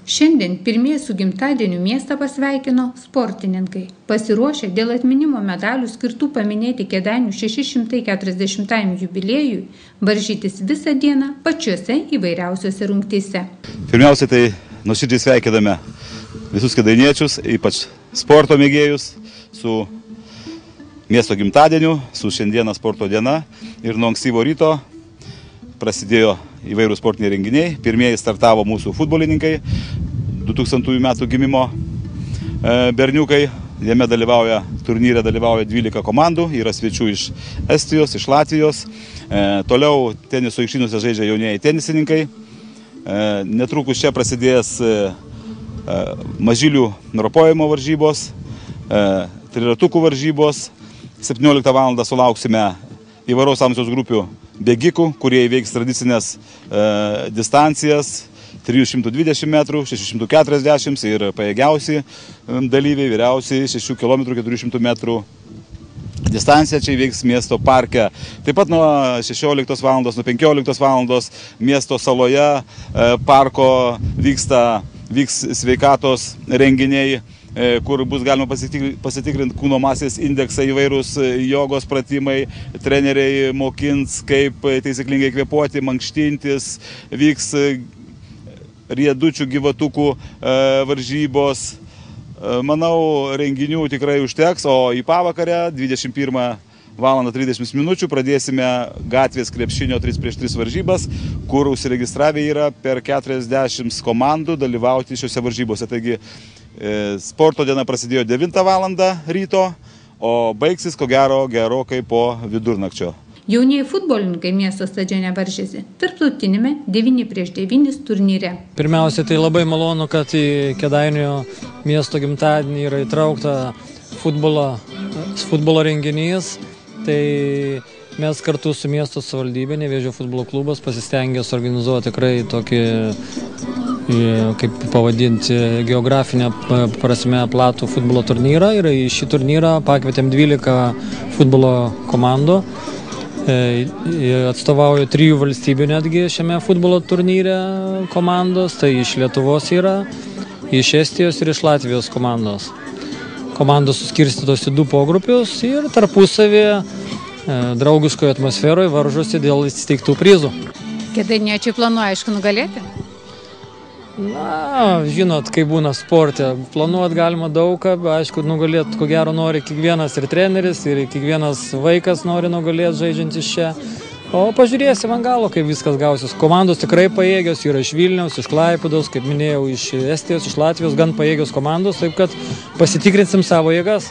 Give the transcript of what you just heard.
Šiandien pirmieji su gimtadieniu miestą pasveikino sportininkai. Pasiruošę dėl atminimo medalių skirtų paminėti Kėdainių 640 jubiliejui, varžytis visą dieną pačiuose įvairiausiose rungtyse. Pirmiausia, tai nuoširdžiai sveikiname visus kėdainiečius, ypač sporto mėgėjus, su miesto gimtadieniu, su šiandieną sporto diena. Ir nuo ankstyvo ryto prasidėjo įvairūs sportiniai renginiai. Pirmieji startavo mūsų futbolininkai, 2000 metų gimimo berniukai. Jame turnyre dalyvauja 12 komandų, yra svečių iš Estijos, iš Latvijos. Toliau teniso aikštynuose žaidžia jaunieji tenisininkai. Netrukus čia prasidės mažylių ropojimo varžybos, triratukų varžybos. 17 val. Sulauksime įvairaus amžiaus grupių bėgikų, kurie įveiks tradicinės distancijas 320 metrų, 640 ir pajėgiausi dalyviai, vyriausiai 6 km 400 metrų distanciją čia įveiks miesto parke. Taip pat nuo 16 val. Nuo 15 val. Miesto saloje parko vyks sveikatos renginiai, kur bus galima pasitikrinti kūno masės indeksą, įvairūs jogos pratimai, treneriai mokins, kaip taisyklingai kvėpuoti, mankštintis, vyks riedučių gyvatukų varžybos. Manau, renginių tikrai užteks, o į pavakarę 21 val. 30 minučių pradėsime gatvės krepšinio 3x3 varžybas, kur užsiregistravę yra per 40 komandų dalyvauti šiuose varžybose. Taigi sporto diena prasidėjo 9 val. Ryto, o baigsis ko gero gerokai po vidurnakčio. Jaunieji futbolininkai miesto stadione varžėsi tarptautinėme 9x9 turnyre. Pirmiausia, tai labai malonu, kad į Kėdainių miesto gimtadienį yra įtraukta futbolo renginys. Tai mes kartu su miesto savivaldybė, Nevėžio futbolo klubas, pasistengė suorganizuoti tikrai tokį, kaip pavadinti, geografinę prasme platų futbolo turnyrą. Ir į šį turnyrą pakvietėm 12 futbolo komandų. Atstovauja 3 valstybių netgi šiame futbolo turnyre komandos. Tai iš Lietuvos yra, iš Estijos ir iš Latvijos komandos. Komandos suskirstytos į 2 pogrupius ir tarpusavėje draugiškoje atmosferoje varžosi dėl įsteigtų prizų. Kėdainiečiai planuoja, aišku, nugalėti? Na, žinot, kai būna sporte, planuot galima daug ką, aišku, nugalėti, ko gero, nori kiekvienas ir treneris, ir kiekvienas vaikas nori nugalėti žaidžiantis čia. O pažiūrėsim ant galo, kaip viskas gausis. Komandos tikrai pajėgios, yra iš Vilniaus, iš Klaipėdos, kaip minėjau, iš Estijos, iš Latvijos, gan pajėgios komandos, taip kad pasitikrinsim savo jėgas.